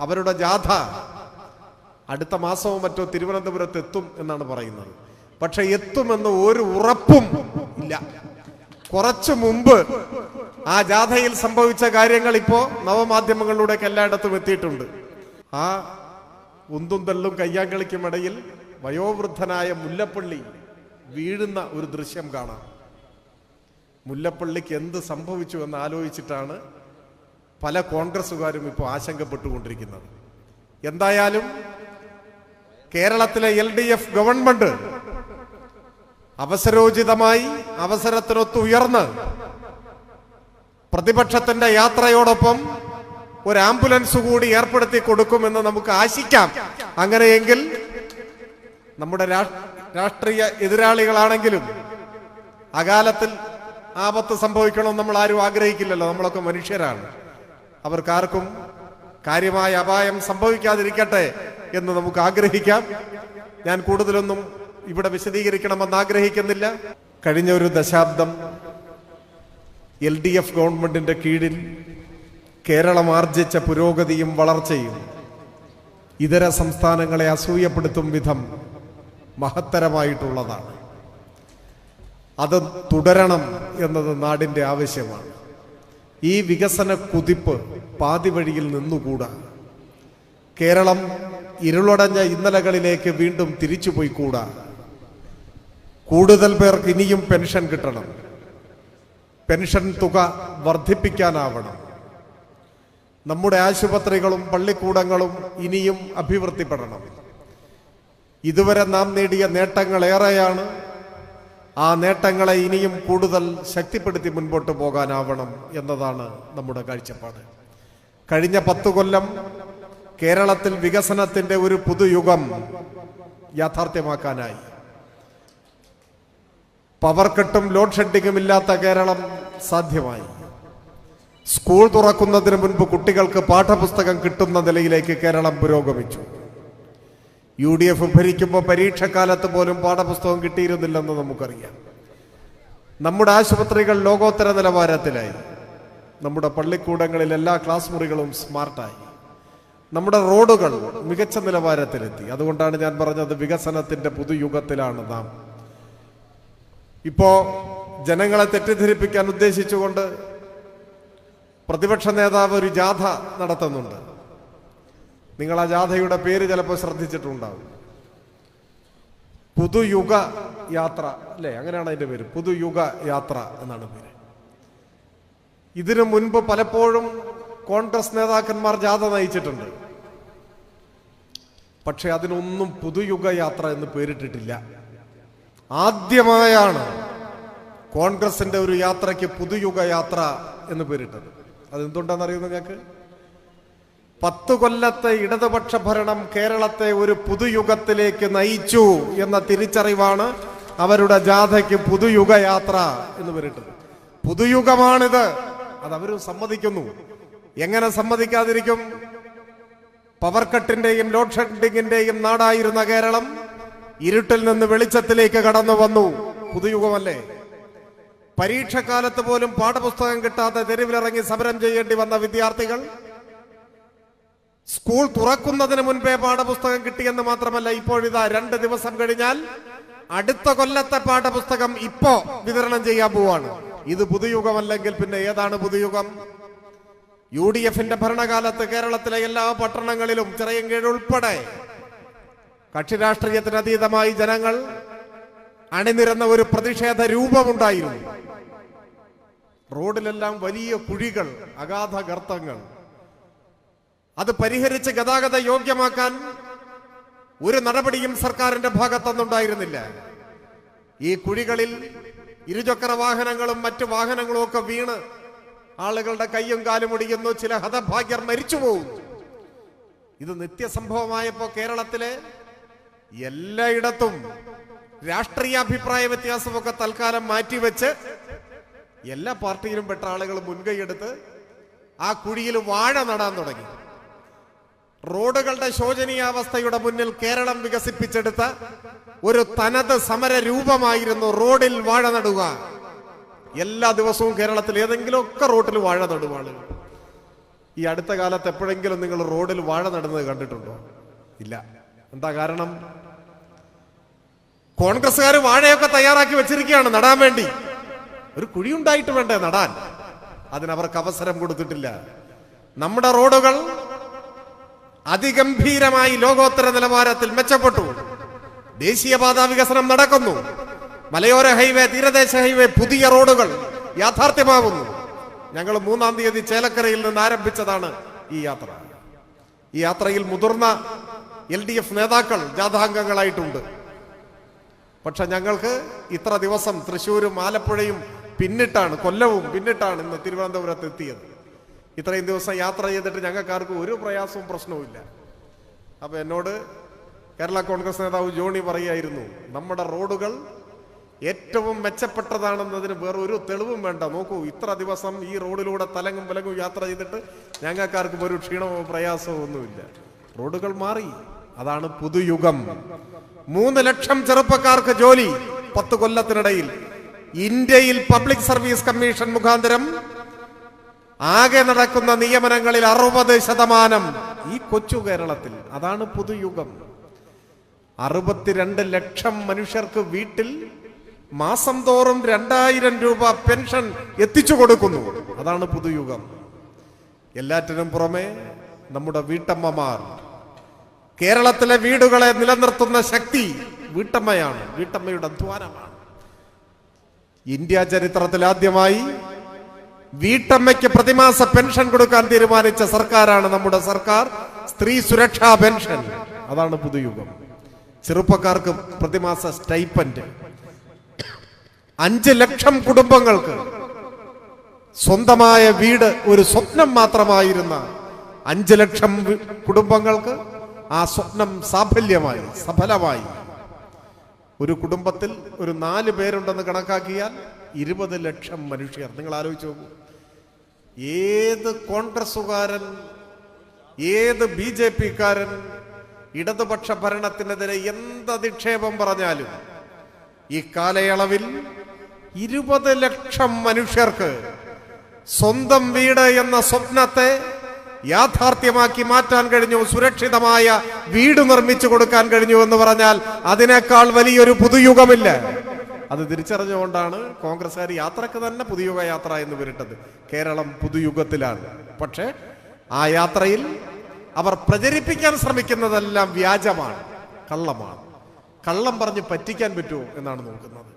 അവരുടെ ജാഥ അടുത്ത മാസമോ മറ്റോ തിരുവനന്തപുരത്ത് എത്തും എന്നാണ് പറയുന്നത്. പക്ഷെ എത്തുമെന്ന് ഒരു ഉറപ്പും ഇല്ല. കുറച്ചു മുമ്പ് ആ ജാഥയിൽ സംഭവിച്ച കാര്യങ്ങൾ ഇപ്പോ നവമാധ്യമങ്ങളിലൂടെയൊക്കെ എല്ലായിടത്തും എത്തിയിട്ടുണ്ട്. ആ ഉന്തും തള്ളും കയ്യാങ്കളിക്കുമിടയിൽ വയോവൃദ്ധനായ മുല്ലപ്പള്ളി വീഴുന്ന ഒരു ദൃശ്യം കാണാം. മുല്ലപ്പള്ളിക്ക് എന്ത് സംഭവിച്ചു എന്ന് ആലോചിച്ചിട്ടാണ് പല കോൺഗ്രസുകാരും ഇപ്പോൾ ആശങ്കപ്പെട്ടുകൊണ്ടിരിക്കുന്നത്. എന്തായാലും കേരളത്തിലെ LDF ഗവൺമെന്റ് അവസരോചിതമായി അവസരത്തിനൊത്ത് ഉയർന്ന് പ്രതിപക്ഷത്തിന്റെ യാത്രയോടൊപ്പം ഒരു ആംബുലൻസ് കൂടി ഏർപ്പെടുത്തി കൊടുക്കുമെന്ന് നമുക്ക് ആശിക്കാം. അങ്ങനെയെങ്കിൽ നമ്മുടെ രാഷ്ട്രീയ എതിരാളികളാണെങ്കിലും അകാലത്തിൽ ആപത്ത് സംഭവിക്കണം നമ്മൾ ആരും ആഗ്രഹിക്കില്ലല്ലോ. നമ്മളൊക്കെ മനുഷ്യരാണ്. അവർക്കാർക്കും കാര്യമായ അപായം സംഭവിക്കാതിരിക്കട്ടെ എന്ന് നമുക്ക് ആഗ്രഹിക്കാം. ഞാൻ കൂടുതലൊന്നും ഇവിടെ വിശദീകരിക്കണമെന്ന് ആഗ്രഹിക്കുന്നില്ല. കഴിഞ്ഞ ഒരു ദശാബ്ദം LDF ഗവൺമെന്റിന്റെ കീഴിൽ കേരളം ആർജിച്ച പുരോഗതിയും വളർച്ചയും ഇതര സംസ്ഥാനങ്ങളെ അസൂയപ്പെടുത്തും വിധം മഹത്തരമായിട്ടുള്ളതാണ്. അത് തുടരണം എന്നത് നാടിന്റെ ആവശ്യമാണ്. ഈ വികസന കുതിപ്പ് പാതി വഴിയിൽ നിന്നുകൂടാ. കേരളം ഇരുളടഞ്ഞ ഇന്നലകളിലേക്ക് വീണ്ടും തിരിച്ചുപോയിക്കൂടാ. കൂടുതൽ പേർക്ക് ഇനിയും പെൻഷൻ കിട്ടണം. പെൻഷൻ തുക വർദ്ധിപ്പിക്കാനാവണം. നമ്മുടെ ആശുപത്രികളും പള്ളിക്കൂടങ്ങളും ഇനിയും അഭിവൃദ്ധിപ്പെടണം. ഇതുവരെ നാം നേടിയ നേട്ടങ്ങൾ ഏറെയാണ്. ആ നേട്ടങ്ങളെ ഇനിയും കൂടുതൽ ശക്തിപ്പെടുത്തി മുൻപോട്ട് പോകാനാവണം എന്നതാണ് നമ്മുടെ കാഴ്ചപ്പാട്. കഴിഞ്ഞ 10 കൊല്ലം കേരളത്തിൽ വികസനത്തിന്റെ ഒരു പുതുയുഗം യാഥാർത്ഥ്യമാക്കാനായി. പവർ കട്ടും ലോഡ് ഷെഡിങ്ങും ഇല്ലാത്ത കേരളം സാധ്യമായി. സ്കൂൾ തുറക്കുന്നതിന് മുൻപ് കുട്ടികൾക്ക് പാഠപുസ്തകം കിട്ടുന്ന നിലയിലേക്ക് കേരളം പുരോഗമിച്ചു. UDF ഭരിക്കുമ്പോൾ പരീക്ഷക്കാലത്ത് പോലും പാഠപുസ്തകം കിട്ടിയിരുന്നില്ലെന്ന് നമുക്കറിയാം. നമ്മുടെ ആശുപത്രികൾ ലോകോത്തര നിലവാരത്തിലായി. നമ്മുടെ പള്ളിക്കൂടങ്ങളിൽ എല്ലാ ക്ലാസ് മുറികളും സ്മാർട്ടായി. നമ്മുടെ റോഡുകൾ മികച്ച നിലവാരത്തിലെത്തി. അതുകൊണ്ടാണ് ഞാൻ പറഞ്ഞത് വികസനത്തിന്റെ പുതുയുഗത്തിലാണ് നാം. ഇപ്പോ ജനങ്ങളെ തെറ്റിദ്ധരിപ്പിക്കാൻ ഉദ്ദേശിച്ചുകൊണ്ട് പ്രതിപക്ഷ നേതാവ് ഒരു ജാഥ നടത്തുന്നുണ്ട്. നിങ്ങൾ ആ ജാഥയുടെ പേര് ചിലപ്പോൾ ശ്രദ്ധിച്ചിട്ടുണ്ടാവും. പുതുയുഗ യാത്ര അല്ലേ? അങ്ങനെയാണ് അതിന്റെ പേര്. പുതുയുഗ യാത്ര എന്നാണ് പേര്. ഇതിനു മുൻപ് പലപ്പോഴും കോൺഗ്രസ് നേതാക്കന്മാർ ജാഥ നയിച്ചിട്ടുണ്ട്. പക്ഷെ അതിനൊന്നും പുതുയുഗ യാത്ര എന്ന് പേരിട്ടിട്ടില്ല. ആദ്യമായാണ് കോൺഗ്രസിന്റെ ഒരു യാത്രയ്ക്ക് പുതുയുഗ യാത്ര എന്ന് പേരിട്ടത്. അതെന്തുകൊണ്ടാണെന്നറിയുന്നു ഞങ്ങൾക്ക്? 10 കൊല്ലത്തെ ഇടതുപക്ഷ ഭരണം കേരളത്തെ ഒരു പുതുയുഗത്തിലേക്ക് നയിച്ചു എന്ന തിരിച്ചറിവാണ് അവരുടെ ജാഥയ്ക്ക് പുതുയുഗ യാത്ര എന്ന് പേരിട്ടത്. പുതുയുഗമാണിത്. അതവരും സമ്മതിക്കുന്നു. എങ്ങനെ സമ്മതിക്കാതിരിക്കും? പവർ കട്ടിന്റെയും ലോഡ് ഷെഡിങ്ങിന്റെയും നാടായിരുന്ന കേരളം ഇരുട്ടിൽ നിന്ന് വെളിച്ചത്തിലേക്ക് കടന്നു വന്നു. പുതുയുഗമല്ലേ? പരീക്ഷക്കാലത്ത് പോലും പാഠപുസ്തകം കിട്ടാതെ തെരുവിലിറങ്ങി സമരം ചെയ്യേണ്ടി വന്ന വിദ്യാർത്ഥികൾ സ്കൂൾ തുറക്കുന്നതിന് മുൻപേ പാഠപുസ്തകം കിട്ടിയെന്ന് മാത്രമല്ല, ഇപ്പോഴിതാ 2 ദിവസം കഴിഞ്ഞാൽ അടുത്ത കൊല്ലത്തെ പാഠപുസ്തകം ഇപ്പോ വിതരണം ചെയ്യാൻ പോവാണ്. ഇത് പുതുയുഗമല്ലെങ്കിൽ പിന്നെ ഏതാണ് പുതുയുഗം? UDFന്റെ ഭരണകാലത്ത് കേരളത്തിലെ എല്ലാ പട്ടണങ്ങളിലും ചിറയൻകീഴ് ഉൾപ്പെടെ കക്ഷി രാഷ്ട്രീയത്തിന് അതീതമായി ജനങ്ങൾ അണിനിരന്ന ഒരു പ്രതിഷേധ രൂപമുണ്ടായിരുന്നു. റോഡിലെല്ലാം വലിയ കുഴികൾ, അഗാധ ഗർത്തങ്ങൾ. അത് പരിഹരിച്ച് ഗതാഗത യോഗ്യമാക്കാൻ ഒരു നടപടിയും സർക്കാരിന്റെ ഭാഗത്തുനിന്നുണ്ടായിരുന്നില്ല. ഈ കുഴികളിൽ ഇരുചക്ര വാഹനങ്ങളും മറ്റു വാഹനങ്ങളും ഒക്കെ വീണ് ആളുകളുടെ കയ്യും കാലും ഒടിയുന്നു. ചില ഹതഭാഗ്യർ മരിച്ചുപോകും. ഇത് നിത്യസംഭവമായപ്പോ കേരളത്തിലെ എല്ലായിടത്തും രാഷ്ട്രീയ അഭിപ്രായ വ്യത്യാസമൊക്കെ തൽക്കാലം മാറ്റിവെച്ച് എല്ലാ പാർട്ടിയിലും പെട്ട ആളുകൾ മുൻകൈയെടുത്ത് ആ കുഴിയിൽ വാഴ നടാൻ തുടങ്ങി. റോഡുകളുടെ ശോചനീയാവസ്ഥയുടെ മുന്നിൽ കേരളം വികസിപ്പിച്ചെടുത്ത ഒരു തനത് സമര രൂപമായിരുന്നു റോഡിൽ വാഴ നടുക. എല്ലാ ദിവസവും കേരളത്തിൽ ഏതെങ്കിലുമൊക്കെ റോഡിൽ വാഴ നടുവാണ്. ഈ അടുത്ത കാലത്ത് എപ്പോഴെങ്കിലും നിങ്ങൾ റോഡിൽ വാഴ നടുന്നത് കണ്ടിട്ടുണ്ടോ? ഇല്ല. എന്താ കാരണം? കോൺഗ്രസ്സുകാർ വാഴയൊക്കെ തയ്യാറാക്കി വെച്ചിരിക്കുകയാണ് നടാൻ വേണ്ടി. ഒരു കുഴിയുണ്ടായിട്ട് വേണ്ടേ നടാൻ? അതിനവർക്ക് അവസരം കൊടുത്തിട്ടില്ല. നമ്മുടെ റോഡുകൾ അതിഗംഭീരമായി ലോകോത്തര നിലവാരത്തിൽ മെച്ചപ്പെട്ടു. ദേശീയപാത വികസനം നടക്കുന്നു. മലയോര ഹൈവേ, തീരദേശ ഹൈവേ, പുതിയ റോഡുകൾ യാഥാർത്ഥ്യമാകുന്നു. ഞങ്ങൾ 3-ാം തീയതി ചേലക്കരയിൽ നിന്ന് ആരംഭിച്ചതാണ് ഈ യാത്ര. ഈ യാത്രയിൽ മുതിർന്ന LDF നേതാക്കൾ ജാഥാംഗങ്ങളായിട്ടുണ്ട്. പക്ഷെ ഞങ്ങൾക്ക് ഇത്ര ദിവസം തൃശ്ശൂരും ആലപ്പുഴയും പിന്നിട്ടാണ്, കൊല്ലവും പിന്നിട്ടാണ് ഇന്ന് തിരുവനന്തപുരത്ത് എത്തിയത്. ഇത്രയും ദിവസം യാത്ര ചെയ്തിട്ട് ഞങ്ങൾക്കാർക്കും ഒരു പ്രയാസവും പ്രശ്നവും ഇല്ല. അപ്പൊ എന്നോട് കേരള കോൺഗ്രസ് നേതാവ് ജോണി പറയുമായിരുന്നു, നമ്മുടെ റോഡുകൾ ഏറ്റവും മെച്ചപ്പെട്ടതാണെന്നതിന് വേറെ ഒരു തെളിവും വേണ്ട. നോക്കൂ, ഇത്ര ദിവസം ഈ റോഡിലൂടെ തലങ്ങും വിലങ്ങും യാത്ര ചെയ്തിട്ട് ഞങ്ങൾക്കാർക്കും ഒരു ക്ഷീണമോ പ്രയാസമോ ഒന്നുമില്ല. റോഡുകൾ മാറി. അതാണ് പുതുയുഗം. 3 ലക്ഷം ചെറുപ്പക്കാർക്ക് ജോലി 10 കൊല്ലത്തിനിടയിൽ. ഇന്ത്യയിൽ പബ്ലിക് സർവീസ് കമ്മീഷൻ മുഖാന്തരം ആകെ നടക്കുന്ന നിയമനങ്ങളിൽ 60% ഈ കൊച്ചു കേരളത്തിൽ. അതാണ് പുതുയുഗം. 62 ലക്ഷം മനുഷ്യർക്ക് വീട്ടിൽ മാസം തോറും 2000 രൂപ പെൻഷൻ എത്തിച്ചു കൊടുക്കുന്നു. അതാണ് പുതുയുഗം. എല്ലാറ്റിനും പുറമെ നമ്മുടെ വീട്ടമ്മമാർ. കേരളത്തിലെ വീടുകളെ നിലനിർത്തുന്ന ശക്തി വീട്ടമ്മയാണ്, വീട്ടമ്മയുടെ അധ്വാനമാണ്. ഇന്ത്യ ചരിത്രത്തിൽ ആദ്യമായി വീട്ടമ്മയ്ക്ക് പ്രതിമാസ പെൻഷൻ കൊടുക്കാൻ തീരുമാനിച്ച സർക്കാരാണ് നമ്മുടെ സർക്കാർ. സ്ത്രീ സുരക്ഷാ പെൻഷൻ. അതാണ് പുതുയുഗം. ചെറുപ്പക്കാർക്ക് പ്രതിമാസ സ്റ്റൈപ്പൻഡ്. 5 ലക്ഷം കുടുംബങ്ങൾക്ക് സ്വന്തമായ വീട് ഒരു സ്വപ്നം മാത്രമായിരുന്ന 5 ലക്ഷം കുടുംബങ്ങൾക്ക് ആ സ്വപ്നം സാഫല്യമായി, സഫലമായി. ഒരു കുടുംബത്തിൽ ഒരു 4 പേരുണ്ടെന്ന് കണക്കാക്കിയാൽ 20 ലക്ഷം മനുഷ്യർ. നിങ്ങൾ ആലോചിച്ച് നോക്കൂ. ഏത് കോൺഗ്രസുകാരൻ, ഏത് BJP-കാരൻ ഇടതുപക്ഷ ഭരണത്തിനെതിരെ എന്ത് അധിക്ഷേപം പറഞ്ഞാലും ഈ കാലയളവിൽ 20 ലക്ഷം മനുഷ്യർക്ക് സ്വന്തം വീട് എന്ന സ്വപ്നത്തെ യാഥാർത്ഥ്യമാക്കി മാറ്റാൻ കഴിഞ്ഞു. സുരക്ഷിതമായ വീട് നിർമ്മിച്ചു കൊടുക്കാൻ കഴിഞ്ഞു എന്ന് പറഞ്ഞാൽ അതിനേക്കാൾ വലിയൊരു പുതുയുഗമില്ല. അത് തിരിച്ചറിഞ്ഞുകൊണ്ടാണ് കോൺഗ്രസ്സുകാർ യാത്രക്ക് തന്നെ പുതുയുഗ യാത്ര എന്ന് പേരിട്ടത്. കേരളം പുതുയുഗത്തിലാണ്. പക്ഷെ ആ യാത്രയിൽ അവർ പ്രചരിപ്പിക്കാൻ ശ്രമിക്കുന്നതെല്ലാം വ്യാജമാണ്, കള്ളമാണ്. കള്ളം പറഞ്ഞ് പറ്റിക്കാൻ പറ്റുമോ എന്നാണ് നോക്കുന്നത്.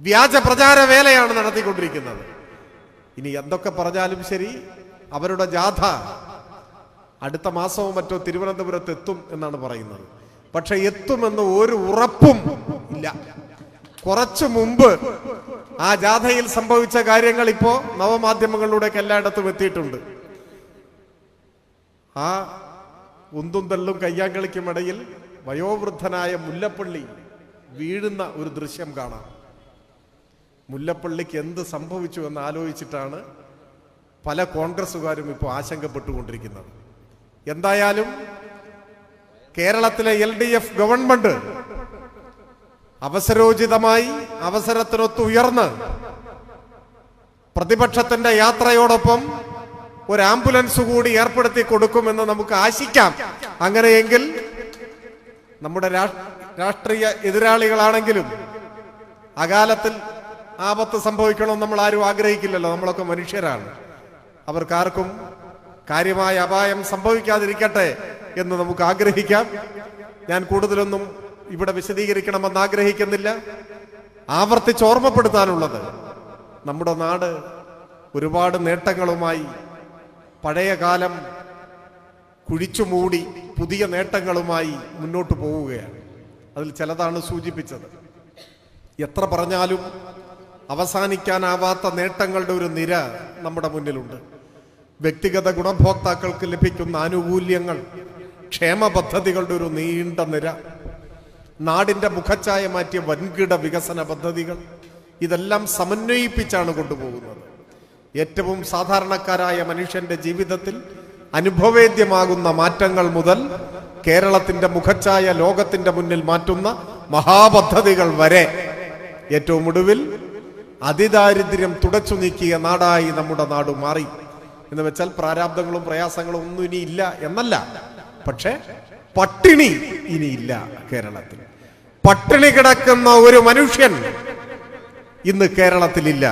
വ്യാജ പ്രചാര വേലയാണ് നടത്തിക്കൊണ്ടിരിക്കുന്നത്. ഇനി എന്തൊക്കെ പറഞ്ഞാലും ശരി, അവരുടെ ജാഥ അടുത്ത മാസവും മറ്റോ തിരുവനന്തപുരത്ത് എത്തും എന്നാണ് പറയുന്നത്. പക്ഷെ എത്തുമെന്ന് ഒരു ഉറപ്പും ഇല്ല. കുറച്ചു മുമ്പ് ആ ജാഥയിൽ സംഭവിച്ച കാര്യങ്ങൾ ഇപ്പോ നവമാധ്യമങ്ങളിലൂടെയൊക്കെ എല്ലായിടത്തും എത്തിയിട്ടുണ്ട്. ആ ഉന്തും തള്ളും കയ്യാങ്കളിക്കുമിടയിൽ വയോവൃദ്ധനായ മുല്ലപ്പള്ളി വീഴുന്ന ഒരു ദൃശ്യം കാണാം. മുല്ലപ്പള്ളിക്ക് എന്ത് സംഭവിച്ചു എന്ന് ആലോചിച്ചിട്ടാണ് പല കോൺഗ്രസുകാരും ഇപ്പോൾ ആശങ്കപ്പെട്ടുകൊണ്ടിരിക്കുന്നത്. എന്തായാലും കേരളത്തിലെ LDF ഗവൺമെന്റ് അവസരോചിതമായി അവസരത്തിനൊത്ത് ഉയർന്ന് പ്രതിപക്ഷത്തിന്റെ യാത്രയോടൊപ്പം ഒരു ആംബുലൻസ് കൂടി ഏർപ്പെടുത്തി കൊടുക്കുമെന്ന് നമുക്ക് ആശിക്കാം. അങ്ങനെയെങ്കിൽ നമ്മുടെ രാഷ്ട്രീയ എതിരാളികളാണെങ്കിലും അകാലത്തിൽ ആപത്ത് സംഭവിക്കണമെന്ന് നമ്മൾ ആരും ആഗ്രഹിക്കില്ലല്ലോ. നമ്മളൊക്കെ മനുഷ്യരാണ്. അവർക്കാർക്കും കാര്യമായ അപായം സംഭവിക്കാതിരിക്കട്ടെ എന്ന് നമുക്ക് ആഗ്രഹിക്കാം. ഞാൻ കൂടുതലൊന്നും ഇവിടെ വിശദീകരിക്കണമെന്ന് ആഗ്രഹിക്കുന്നില്ല. ആവർത്തിച്ച് ഓർമ്മപ്പെടുത്താനുള്ളത്, നമ്മുടെ നാട് ഒരുപാട് നേട്ടങ്ങളുമായി പഴയ കാലം കുഴിച്ചുമൂടി പുതിയ നേട്ടങ്ങളുമായി മുന്നോട്ട് പോവുകയാണ്. അതിൽ ചിലതാണ് സൂചിപ്പിച്ചത്. എത്ര പറഞ്ഞാലും അവസാനിക്കാനാവാത്ത നേട്ടങ്ങളുടെ ഒരു നിര നമ്മുടെ മുന്നിലുണ്ട്. വ്യക്തിഗത ഗുണഭോക്താക്കൾക്ക് ലഭിക്കുന്ന ആനുകൂല്യങ്ങൾ, ക്ഷേമ പദ്ധതികളുടെ ഒരു നീണ്ട നിര, നാടിന്റെ മുഖച്ഛായ മാറ്റിയ വൻകിട വികസന പദ്ധതികൾ, ഇതെല്ലാം സമന്വയിപ്പിച്ചാണ് കൊണ്ടുപോകുന്നത്. ഏറ്റവും സാധാരണക്കാരായ മനുഷ്യന്റെ ജീവിതത്തിൽ അനുഭവേദ്യമാകുന്ന മാറ്റങ്ങൾ മുതൽ കേരളത്തിന്റെ മുഖച്ഛായ ലോകത്തിന്റെ മുന്നിൽ മാറ്റുന്ന മഹാപദ്ധതികൾ വരെ, ഏറ്റവും ഒടുവിൽ അതിദാരിദ്ര്യം തുടച്ചു നീക്കിയ നാടായി നമ്മുടെ നാട് മാറി. എന്ന് വെച്ചാൽ പ്രാരാബ്ദങ്ങളും പ്രയാസങ്ങളും ഒന്നും ഇനി ഇല്ല എന്നല്ല, പക്ഷെ പട്ടിണി ഇനിയില്ല. കേരളത്തിൽ പട്ടിണി കിടക്കുന്ന ഒരു മനുഷ്യൻ ഇന്ന് കേരളത്തിലില്ല.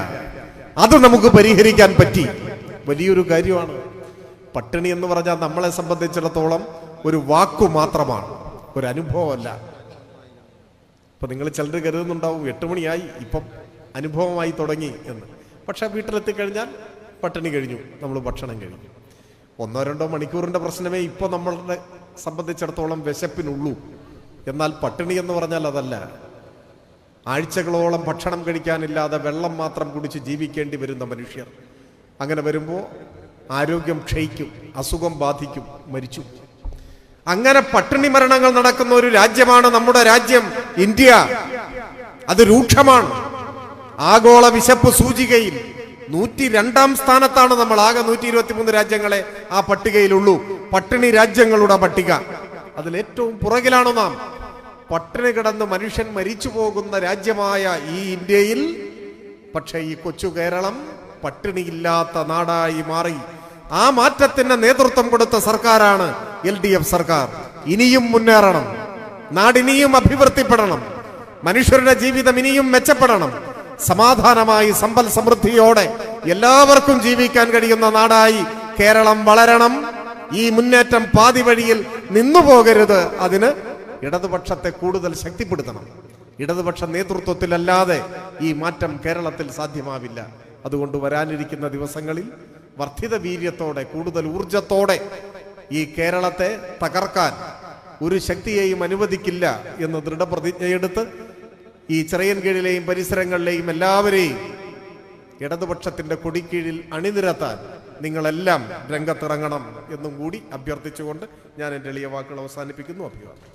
അത് നമുക്ക് പരിഹരിക്കാൻ പറ്റി. വലിയൊരു കാര്യമാണ്. പട്ടിണി എന്ന് പറഞ്ഞാൽ നമ്മളെ സംബന്ധിച്ചിടത്തോളം ഒരു വാക്കു മാത്രമാണ്, ഒരു അനുഭവമല്ല. ഇപ്പൊ നിങ്ങൾ ചിലർ കരുതുന്നുണ്ടാവും 8 മണിയായി ഇപ്പം അനുഭവമായി തുടങ്ങി എന്ന്. പക്ഷെ വീട്ടിലെത്തിക്കഴിഞ്ഞാൽ പട്ടിണി കഴിഞ്ഞു, നമ്മൾ ഭക്ഷണം കഴിഞ്ഞു. 1-2 മണിക്കൂറിന്റെ പ്രശ്നമേ ഇപ്പൊ നമ്മളെ സംബന്ധിച്ചിടത്തോളം വിശപ്പിനുള്ളൂ. എന്നാൽ പട്ടിണി എന്ന് പറഞ്ഞാൽ അതല്ല. ആഴ്ചകളോളം ഭക്ഷണം കഴിക്കാനില്ലാതെ വെള്ളം മാത്രം കുടിച്ച് ജീവിക്കേണ്ടി വരുന്ന മനുഷ്യർ. അങ്ങനെ വരുമ്പോൾ ആരോഗ്യം ക്ഷയിക്കും, അസുഖം ബാധിക്കും, മരിച്ചു. അങ്ങനെ പട്ടിണി മരണങ്ങൾ നടക്കുന്ന ഒരു രാജ്യമാണ് നമ്മുടെ രാജ്യം ഇന്ത്യ. അത് രൂക്ഷമാണ്. ആഗോള വിശപ്പ് സൂചികയിൽ 102-ാം സ്ഥാനത്താണ് നമ്മൾ. ആകെ 123 രാജ്യങ്ങളെ ആ പട്ടികയിലുള്ളൂ. പട്ടിണി രാജ്യങ്ങളുടെ പട്ടിക. അതിലേറ്റവും പുറകിലാണ് നാം. പട്ടിണി കിടന്ന് മനുഷ്യൻ മരിച്ചു പോകുന്ന രാജ്യമായ ഈ ഇന്ത്യയിൽ പക്ഷെ ഈ കൊച്ചു കേരളം പട്ടിണിയില്ലാത്ത നാടായി മാറി. ആ മാറ്റത്തിന് നേതൃത്വം കൊടുത്ത സർക്കാരാണ് LDF സർക്കാർ. ഇനിയും മുന്നേറണം, നാടിനിയും അഭിവൃദ്ധിപ്പെടണം, മനുഷ്യരുടെ ജീവിതം ഇനിയും മെച്ചപ്പെടണം. സമാധാനമായി സമ്പൽ സമൃദ്ധിയോടെ എല്ലാവർക്കും ജീവിക്കാൻ കഴിയുന്ന നാടായി കേരളം വളരണം. ഈ മുന്നേറ്റം പാതി വഴിയിൽ നിന്നുപോകരുത്. അതിന് ഇടതുപക്ഷത്തെ കൂടുതൽ ശക്തിപ്പെടുത്തണം. ഇടതുപക്ഷ നേതൃത്വത്തിലല്ലാതെ ഈ മാറ്റം കേരളത്തിൽ സാധ്യമാവില്ല. അതുകൊണ്ട് വരാനിരിക്കുന്ന ദിവസങ്ങളിൽ വർദ്ധിത വീര്യത്തോടെ, കൂടുതൽ ഊർജത്തോടെ ഈ കേരളത്തെ തകർക്കാൻ ഒരു ശക്തിയെയും അനുവദിക്കില്ല എന്ന് ദൃഢപ്രതിജ്ഞയെടുത്ത് ഈ ചിറയൻകീഴിലെയും പരിസരങ്ങളിലെയും എല്ലാവരെയും ഇടതുപക്ഷത്തിന്റെ കൊടിക്കീഴിൽ അണിനിരത്താൻ നിങ്ങളെല്ലാം രംഗത്തിറങ്ങണം എന്നും കൂടി അഭ്യർത്ഥിച്ചുകൊണ്ട് ഞാൻ എൻ്റെ എളിയ വാക്കുകൾ അവസാനിപ്പിക്കുന്നു. അഭിവാദം.